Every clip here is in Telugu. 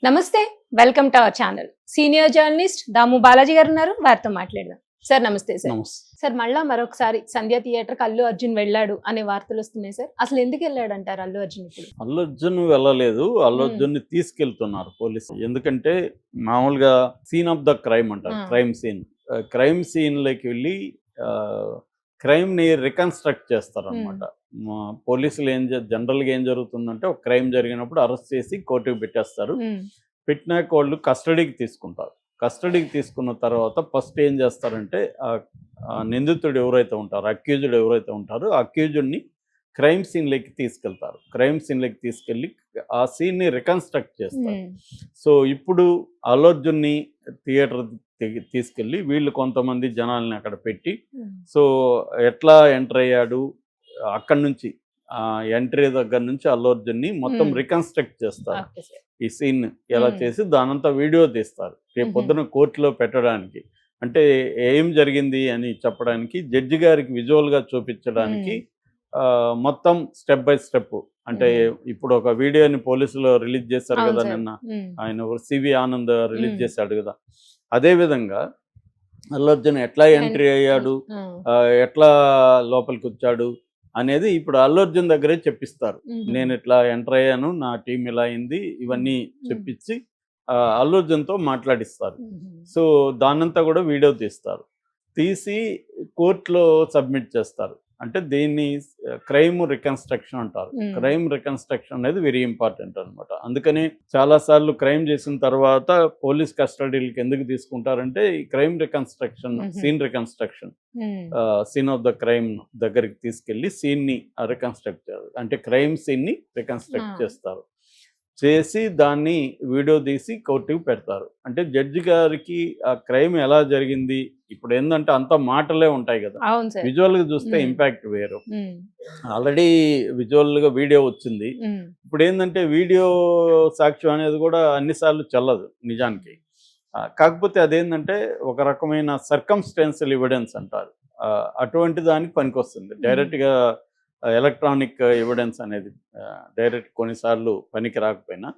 నమస్తే, welcome to our channel. Senior journalist Damu Balaji గారు ఉన్నారు, వారితో మాట్లాడదాం. సార్ నమస్తే. సార్ సార్ మళ్ళా మరొకసారి సంధ్య థియేటర్ కి అల్లు అర్జున్ వెళ్ళాడు అనే వార్తలు వస్తున్నాయి సార్. అసలు ఎందుకు వెళ్ళాడు అంటారు అల్లు అర్జున్? ఇప్పుడు అల్లు అర్జున్ వెళ్ళలేదు, అల్లు అర్జున్ ని తీసుకెళ్తున్నారు పోలీసు. ఎందుకంటే మామూలుగా సీన్ ఆఫ్ ద క్రైమ్ అంటారు, క్రైమ్ సీన్ లోకి వెళ్ళి క్రైమ్ ని రికన్స్ట్రక్ట్ చేస్తారు అనమాట. పోలీసులు జనరల్ గా ఏం జరుగుతుందంటే, ఒక క్రైమ్ జరిగినప్పుడు అరెస్ట్ చేసి కోర్టుకు పెట్టేస్తారు. పెట్టినాక వాళ్ళు కస్టడీకి తీసుకుంటారు. కస్టడీకి తీసుకున్న తర్వాత ఫస్ట్ ఏం చేస్తారంటే, నిందితుడు ఎవరైతే ఉంటారో, అక్యూజ్డ్ ఎవరైతే ఉంటారో ఆ అక్యూజ్డ్ని క్రైమ్ సీన్లోకి తీసుకెళ్తారు. క్రైమ్ సీన్లోకి తీసుకెళ్ళి ఆ సీన్ని రికన్స్ట్రక్ట్ చేస్తారు. సో ఇప్పుడు అల్లు అర్జున్ని థియేటర్ తీసుకెళ్ళి వీళ్ళు కొంతమంది జనాల్ని అక్కడ పెట్టి, సో ఎట్లా ఎంటర్ అయ్యాడు, అక్కడి నుంచి ఎంట్రీ దగ్గర నుంచి అల్లు అర్జున్ని మొత్తం రికన్స్ట్రక్ట్ చేస్తారు. ఈ సీన్ ఎలా చేసి దానంతా వీడియో తీస్తారు. రేపు పొద్దున కోర్టులో పెట్టడానికి, అంటే ఏం జరిగింది అని చెప్పడానికి, జడ్జి గారికి విజువల్గా చూపించడానికి మొత్తం స్టెప్ బై స్టెప్. అంటే ఇప్పుడు ఒక వీడియోని పోలీసులు రిలీజ్ చేశారు కదా నిన్న, ఆయన సివి ఆనంద్ రిలీజ్ చేశాడు కదా. అదే విధంగా అల్లు అర్జున్ ఎట్లా ఎంట్రీ అయ్యాడు, ఎట్లా లోపలికి వచ్చాడు అనేది ఇప్పుడు అల్లు అర్జున్ దగ్గరే చెప్పిస్తారు. నేను ఇట్లా ఎంటర్ అయ్యాను, నా టీం ఇలా అయింది, ఇవన్నీ చెప్పించి అల్లు అర్జున్తో మాట్లాడిస్తారు. సో దానంతా కూడా వీడియో తీసి కోర్టులో సబ్మిట్ చేస్తారు. అంటే దీన్ని క్రైమ్ రికన్స్ట్రక్షన్ అంటారు. క్రైమ్ రికన్స్ట్రక్షన్ అనేది వెరీ ఇంపార్టెంట్ అనమాట. అందుకని చాలాసార్లు క్రైమ్ చేసిన తర్వాత పోలీస్ కస్టడీలకి ఎందుకు తీసుకుంటారంటే, ఈ crime reconstruction, scene reconstruction, scene of the crime దగ్గరికి తీసుకెళ్ళి సీన్ని రికన్స్ట్రక్ట్ చేస్తారు. అంటే క్రైమ్ సీన్ని రికన్స్ట్రక్ట్ చేస్తారు. చేసి దాన్ని వీడియో తీసి కోర్టుకు పెడతారు. అంటే జడ్జి గారికి ఆ క్రైమ్ ఎలా జరిగింది, ఇప్పుడు ఏంటంటే అంత మాటలే ఉంటాయి కదా, విజువల్ గా చూస్తే ఇంపాక్ట్ వేరు. ఆల్రెడీ విజువల్ గా వీడియో వచ్చింది. ఇప్పుడు ఏంటంటే వీడియో సాక్ష్యం అనేది కూడా అన్నిసార్లు చెల్లదు నిజానికి. కాకపోతే అదేంటంటే ఒక రకమైన సర్కమ్స్టాన్షియల్ ఎవిడెన్స్ అంటారు, అటువంటి దానికి పనికొస్తుంది. డైరెక్ట్గా ఎలక్ట్రానిక్ ఎవిడెన్స్ అనేది డైరెక్ట్ కొన్నిసార్లు పనికి రాకపోయినా,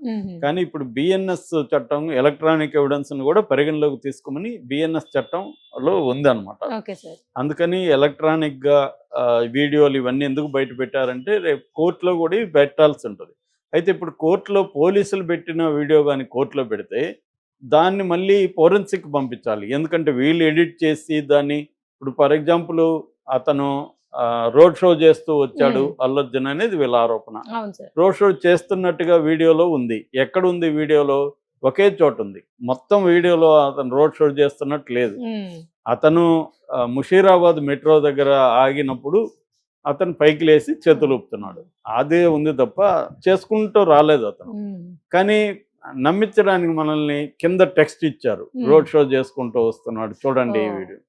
కానీ ఇప్పుడు బిఎన్ఎస్ చట్టం ఎలక్ట్రానిక్ ఎవిడెన్స్ ను కూడా పరిగణలోకి తీసుకోమని బిఎన్ఎస్ చట్టంలో ఉంది అనమాట. అందుకని ఎలక్ట్రానిక్ గా వీడియోలు ఇవన్నీ ఎందుకు బయట పెట్టారంటే, రేపు కోర్టులో కూడా పెట్టాల్సి ఉంటుంది. అయితే ఇప్పుడు కోర్టులో పోలీసులు పెట్టిన వీడియో కానీ కోర్టులో పెడితే దాన్ని మళ్ళీ ఫోరెన్సిక్ పంపించాలి. ఎందుకంటే వీళ్ళు ఎడిట్ చేసి దాన్ని, ఇప్పుడు ఫర్ ఎగ్జాంపుల్ అతను రోడ్ షో చేస్తూ వచ్చాడు అల్లు అర్జున్ అనేది వీళ్ళ ఆరోపణ. రోడ్ షో చేస్తున్నట్టుగా వీడియోలో ఉంది. ఎక్కడ ఉంది వీడియోలో? ఒకే చోట ఉంది. మొత్తం వీడియోలో అతను రోడ్ షో చేస్తున్నట్టు లేదు. అతను ముషీరాబాద్ మెట్రో దగ్గర ఆగినప్పుడు అతను పైకి లేసి చేతులు ఊపుతున్నాడు, అదే ఉంది తప్ప చేసుకుంటూ రాలేదు అతను. కానీ నమ్మించడానికి మనల్ని కింద టెక్స్ట్ ఇచ్చారు, రోడ్ షో చేసుకుంటూ వస్తున్నాడు చూడండి ఈ వీడియో.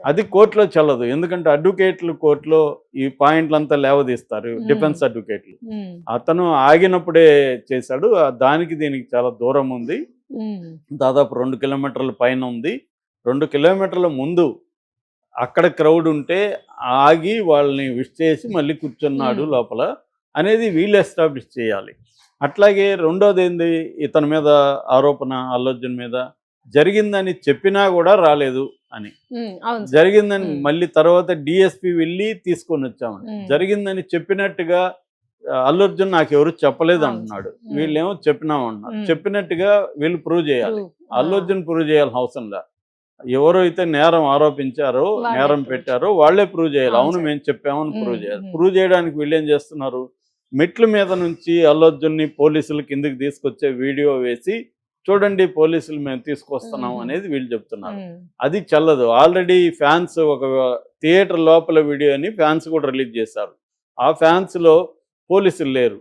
అది కోర్టులో చెల్లదు. ఎందుకంటే అడ్వకేట్లు కోర్టులో ఈ పాయింట్లంతా లేవదీస్తారు, డిఫెన్స్ అడ్వకేట్లు. అతను ఆగినప్పుడే చేశాడు, దానికి దీనికి చాలా దూరం ఉంది, దాదాపు 2 కిలోమీటర్ల పైన ఉంది. 2 కిలోమీటర్ల ముందు అక్కడ క్రౌడ్ ఉంటే ఆగి వాళ్ళని విష్ చేసి మళ్ళీ కూర్చున్నాడు లోపల అనేది వీళ్ళు ఎస్టాబ్లిష్ చేయాలి. అట్లాగే రెండోది ఏంది, ఇతని మీద ఆరోపణ అల్లు అర్జున్ మీద జరిగిందని చెప్పినా కూడా రాలేదు అని, జరిగిందని మళ్ళీ తర్వాత డిఎస్పి వెళ్ళి తీసుకొని వచ్చామని, జరిగిందని చెప్పినట్టుగా అల్లు అర్జున్ నాకు ఎవరు చెప్పలేదు అంటున్నాడు, వీళ్ళేమో చెప్పినామన్నారు. చెప్పినట్టుగా వీళ్ళు ప్రూవ్ చేయాలి, అల్లు అర్జున్ ప్రూవ్ చేయాల్సిన అవసరం లేదు. ఎవరైతే నేరం ఆరోపించారో, నేరం పెట్టారో వాళ్ళే ప్రూవ్ చేయాలి. అవును మేము చెప్పామని ప్రూవ్ చేయాలి. ప్రూవ్ చేయడానికి వీళ్ళు ఏం చేస్తున్నారు, మెట్ల మీద నుంచి అల్లు అర్జున్ని పోలీసులు కిందకి తీసుకొచ్చే వీడియో వేసి చూడండి పోలీసులు మేము తీసుకొస్తున్నాం అనేది వీళ్ళు చెప్తున్నారు. అది చల్లదు. ఆల్రెడీ ఫ్యాన్స్ ఒక థియేటర్ లోపల వీడియోని ఫ్యాన్స్ కూడా రిలీజ్ చేశారు. ఆ ఫ్యాన్స్ లో పోలీసులు లేరు.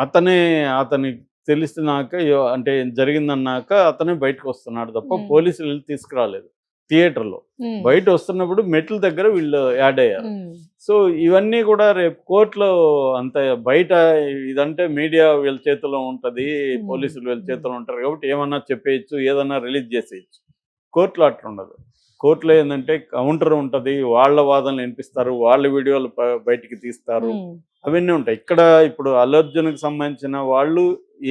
అతని తెలిసినాక, అంటే జరిగిందన్నాక అతనే బయటకు వస్తున్నాడు తప్ప పోలీసులు తీసుకురాలేదు. థియేటర్లో బయట వస్తున్నప్పుడు మెట్ల దగ్గర వీళ్ళు యాడ్ అయ్యారు. సో ఇవన్నీ కూడా రేపు కోర్టులో అంత బయట ఇదంటే మీడియా వీళ్ళ చేతిలో ఉంటుంది, పోలీసులు వీళ్ళ చేతిలో ఉంటారు కాబట్టి ఏమన్నా చెప్పేయచ్చు, ఏదన్నా రిలీజ్ చేసేయచ్చు. కోర్టులో అట్లా ఉండదు. కోర్టులో ఏంటంటే కౌంటర్ ఉంటుంది, వాళ్ళ వాదనలు వినిపిస్తారు, వాళ్ళ వీడియోలు బయటికి తీస్తారు, అవన్నీ ఉంటాయి. ఇక్కడ ఇప్పుడు అల్లు అర్జున్కి సంబంధించిన వాళ్ళు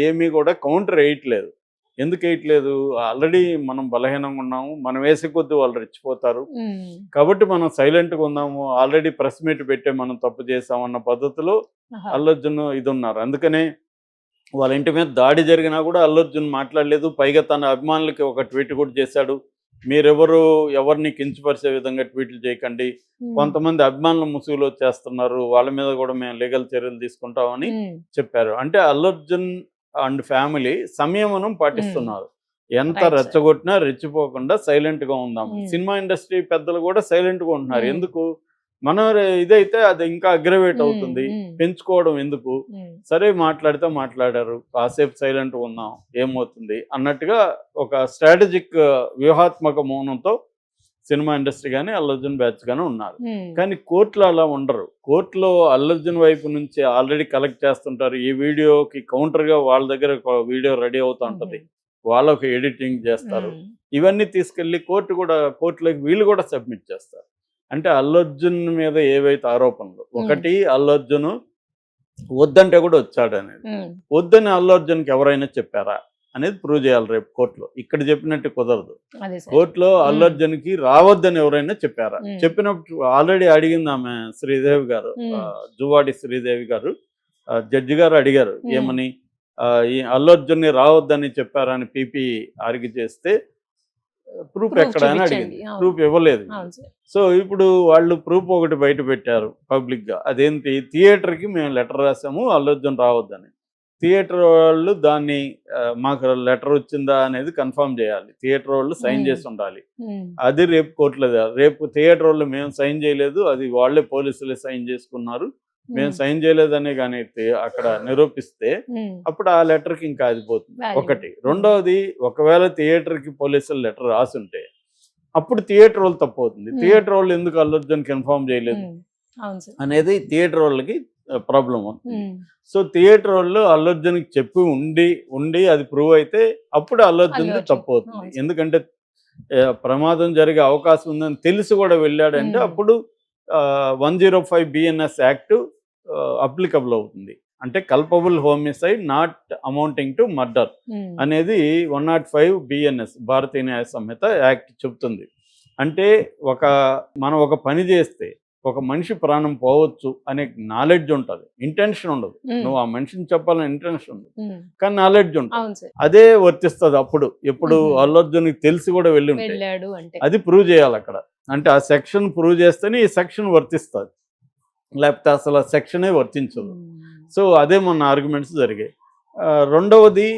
ఏమీ కూడా కౌంటర్ వేయట్లేదు. ఎందుకు వేయట్లేదు? ఆల్రెడీ మనం బలహీనంగా ఉన్నాము, మనం వేసే కొద్దీ వాళ్ళు రెచ్చిపోతారు, కాబట్టి మనం సైలెంట్గా ఉందాము, ఆల్రెడీ ప్రెస్ మీట్ పెట్టే మనం తప్పు చేసామన్న పద్ధతిలో అల్లు అర్జున్ ఇది ఉన్నారు. అందుకనే వాళ్ళ ఇంటి మీద దాడి జరిగినా కూడా అల్లు అర్జున్ మాట్లాడలేదు. పైగా తన అభిమానులకి ఒక ట్వీట్ కూడా చేశాడు, మీరెవరు ఎవరిని కించపరిచే విధంగా ట్వీట్లు చేయకండి, కొంతమంది అభిమానులు ముసుగులో చేస్తున్నారు, వాళ్ళ మీద కూడా మేము లీగల్ చర్యలు తీసుకుంటామని చెప్పారు. అంటే అల్లు అర్జున్ అండ్ ఫ్యామిలీ సంయమనం పాటిస్తున్నారు. ఎంత రెచ్చగొట్టినా రెచ్చిపోకుండా సైలెంట్గా ఉందాం. సినిమా ఇండస్ట్రీ పెద్దలు కూడా సైలెంట్గా ఉంటున్నారు. ఎందుకు? మన ఇదైతే అది ఇంకా అగ్రవేట్ అవుతుంది, పెంచుకోవడం ఎందుకు? సరే మాట్లాడితే మాట్లాడారు, కాసేపు సైలెంట్గా ఉందాం, ఏమవుతుంది అన్నట్టుగా ఒక స్ట్రాటజిక్ వ్యూహాత్మక మౌనంతో సినిమా ఇండస్ట్రీ కానీ అల్లు అర్జున్ బ్యాచ్ కానీ ఉన్నారు. కానీ కోర్టులో అలా ఉండరు. కోర్టులో అల్లు అర్జున్ వైపు నుంచి ఆల్రెడీ కలెక్ట్ చేస్తుంటారు. ఈ వీడియోకి కౌంటర్గా వాళ్ళ దగ్గర ఒక వీడియో రెడీ అవుతూ ఉంటుంది, వాళ్ళొక ఎడిటింగ్ చేస్తారు, ఇవన్నీ తీసుకెళ్ళి కోర్టులోకి వీళ్ళు కూడా సబ్మిట్ చేస్తారు. అంటే అల్లు అర్జున్ మీద ఏవైతే ఆరోపణలు, ఒకటి అల్లు అర్జున్ వద్దంటే కూడా వచ్చాడు అనేది, వద్దని అల్లు అర్జున్కి ఎవరైనా చెప్పారా అనేది ప్రూవ్ చేయాలి రేపు కోర్టులో. ఇక్కడ చెప్పినట్టు కుదరదు. కోర్టులో అల్లు అర్జున్కి రావద్దని ఎవరైనా చెప్పారా? చెప్పినప్పుడు ఆల్రెడీ అడిగింది ఆమె శ్రీదేవి గారు, జువాడి శ్రీదేవి గారు, జడ్జి గారు అడిగారు ఏమని, ఈ అల్లు అర్జున్ని రావద్దని చెప్పారని పీపీ ఆర్గ్యూ చేస్తే ప్రూఫ్ ఎక్కడైనా అడిగింది, ప్రూఫ్ ఇవ్వలేదు. సో ఇప్పుడు వాళ్ళు ప్రూఫ్ ఒకటి బయట పెట్టారు పబ్లిక్గా, అదేంటి, థియేటర్కి మేము లెటర్ రాసాము అల్లు అర్జున్ రావద్దని. థియేటర్ వాళ్ళు దాన్ని మాకు లెటర్ వచ్చిందా అనేది కన్ఫర్మ్ చేయాలి, థియేటర్ వాళ్ళు సైన్ చేసి ఉండాలి. అది రేపు కోర్టులో, రేపు థియేటర్ వాళ్ళు మేము సైన్ చేయలేదు, అది వాళ్ళే పోలీసులే సైన్ చేసుకున్నారు, మేము సైన్ చేయలేదనే కానీ అక్కడ నిరూపిస్తే అప్పుడు ఆ లెటర్కి ఇంకా అది పోతుంది, ఒకటి. రెండవది, ఒకవేళ థియేటర్కి పోలీసులు లెటర్ రాసుంటే అప్పుడు థియేటర్ వాళ్ళు తప్పు అవుతుంది. థియేటర్ వాళ్ళు ఎందుకు అల్లు అర్జున్కి ఇన్ఫార్మ్ చేయలేదు అనేది థియేటర్ వాళ్ళకి ప్రాబ్లం అవుతుంది. సో థియేటర్ వాళ్ళు అల్లు అర్జున్కి చెప్పి ఉండి అది ప్రూవ్ అయితే అప్పుడు అల్లు అర్జున్కి తప్పు అవుతుంది. ఎందుకంటే ప్రమాదం జరిగే అవకాశం ఉందని తెలిసి కూడా వెళ్ళాడంటే అప్పుడు 105 BNS యాక్ట్ అప్లికబుల్ అవుతుంది. అంటే culpable homicide not amounting to murder అనేది 105 BNS భారతీయ న్యాయ సంహిత యాక్ట్ చెప్తుంది. అంటే మనం ఒక పని చేస్తే ఒక మనిషి ప్రాణం పోవచ్చు అనే నాలెడ్జ్ ఉంటుంది, ఇంటెన్షన్ ఉండదు. నువ్వు ఆ మనిషిని చెప్పాలని ఇంటెన్షన్ ఉండదు, కానీ నాలెడ్జ్ ఉంటుంది. అదే వర్తిస్తుంది అప్పుడు. ఎప్పుడు అల్లు అర్జున్కి తెలిసి కూడా వెళ్ళి ఉంటే అది ప్రూవ్ చేయాలి అక్కడ. అంటే ఆ సెక్షన్ ప్రూవ్ చేస్తేనే ఈ సెక్షన్ వర్తిస్తుంది, లేకపోతే అసలు ఆ సెక్షనే వర్తించదు. సో అదే మన ఆర్గ్యుమెంట్స్ జరిగాయి. రెండవది,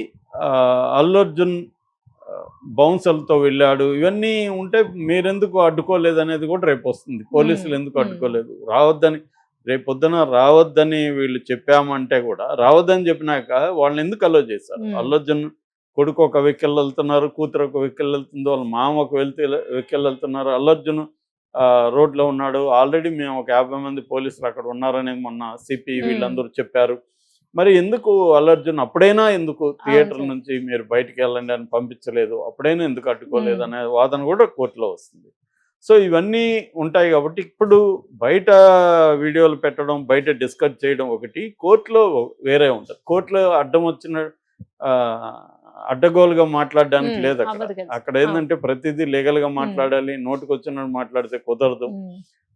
అల్లు అర్జున్ బౌన్సర్లతో వెళ్ళాడు, ఇవన్నీ ఉంటే మీరెందుకు అడ్డుకోలేదు అనేది కూడా రేపు వస్తుంది. పోలీసులు ఎందుకు అడ్డుకోలేదు, రావద్దని రేపు పొద్దున రావద్దని వీళ్ళు చెప్పామంటే కూడా రావద్దని చెప్పినాక వాళ్ళని ఎందుకు అలో చేశారు? అల్లు అర్జున్ కొడుకు ఒక వెహికల్ వెళ్తున్నారు, కూతురు ఒక వెహికల్ వెళ్తుంది, వాళ్ళ మామ ఒక వెహికల్ వెళ్తున్నారు, అల్లు అర్జున్ రోడ్లో ఉన్నాడు. ఆల్రెడీ మేము ఒక 50 మంది పోలీసులు అక్కడ ఉన్నారని మొన్న సిపి వీళ్ళందరూ చెప్పారు. మరి ఎందుకు అల్లు అర్జున్ అప్పుడైనా ఎందుకు థియేటర్ నుంచి మీరు బయటికి వెళ్ళండి అని పంపించలేదు, అప్పుడైనా ఎందుకు అడ్డుకోలేదు అనే వాదన కూడా కోర్టులో వస్తుంది. సో ఇవన్నీ ఉంటాయి కాబట్టి ఇప్పుడు బయట వీడియోలు పెట్టడం, బయట డిస్కస్ చేయడం ఒకటి, కోర్టులో వేరే ఉంటుంది. కోర్టులో అడ్డం వచ్చిన అడ్డగోలుగా మాట్లాడడానికి లేదు అక్కడ. అక్కడ ఏంటంటే ప్రతిదీ లీగల్గా మాట్లాడాలి, నోటికి వచ్చినట్టు మాట్లాడితే కుదరదు.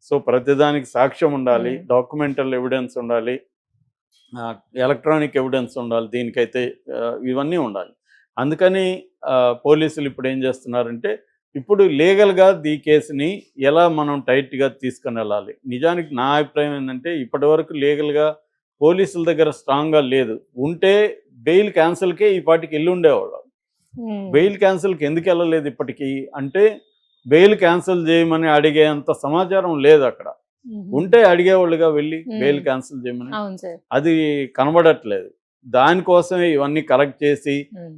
సో ప్రతిదానికి సాక్ష్యం ఉండాలి, డాక్యుమెంటల్ ఎవిడెన్స్ ఉండాలి, ఎలక్ట్రానిక్ ఎవిడెన్స్ ఉండాలి, దీనికైతే ఇవన్నీ ఉండాలి. అందుకని పోలీసులు ఇప్పుడు ఏం చేస్తున్నారంటే ఇప్పుడు లీగల్గా ఈ కేసుని ఎలా మనం టైట్గా తీసుకుని వెళ్ళాలి. నిజానికి నా అభిప్రాయం ఏంటంటే ఇప్పటివరకు లీగల్గా పోలీసుల దగ్గర స్ట్రాంగ్గా లేదు. ఉంటే బెయిల్ క్యాన్సిల్కే ఈ పాటికి వెళ్ళి ఉండేవాళ్ళు. బెయిల్ క్యాన్సిల్కి ఎందుకు వెళ్ళలేదు ఇప్పటికీ అంటే బెయిల్ క్యాన్సిల్ చేయమని అడిగేంత సమాచారం లేదు అక్కడ. ఉంటే అడిగేవాళ్ళుగా వెళ్ళి బెయిల్ క్యాన్సిల్ చేయమని, అది కనబడట్లేదు. దానికోసమే ఇవన్నీ కలెక్ట్ చేసి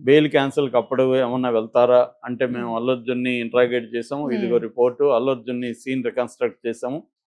బెయిల్ క్యాన్సిల్కి అప్పుడు ఏమన్నా వెళ్తారా అంటే మేము అల్లు అర్జున్ని ఇంట్రాగేట్ చేసాము, ఇదిగో రిపోర్టు, అల్లు అర్జున్ని సీన్ రికన్స్ట్రక్ట్ చేసాము,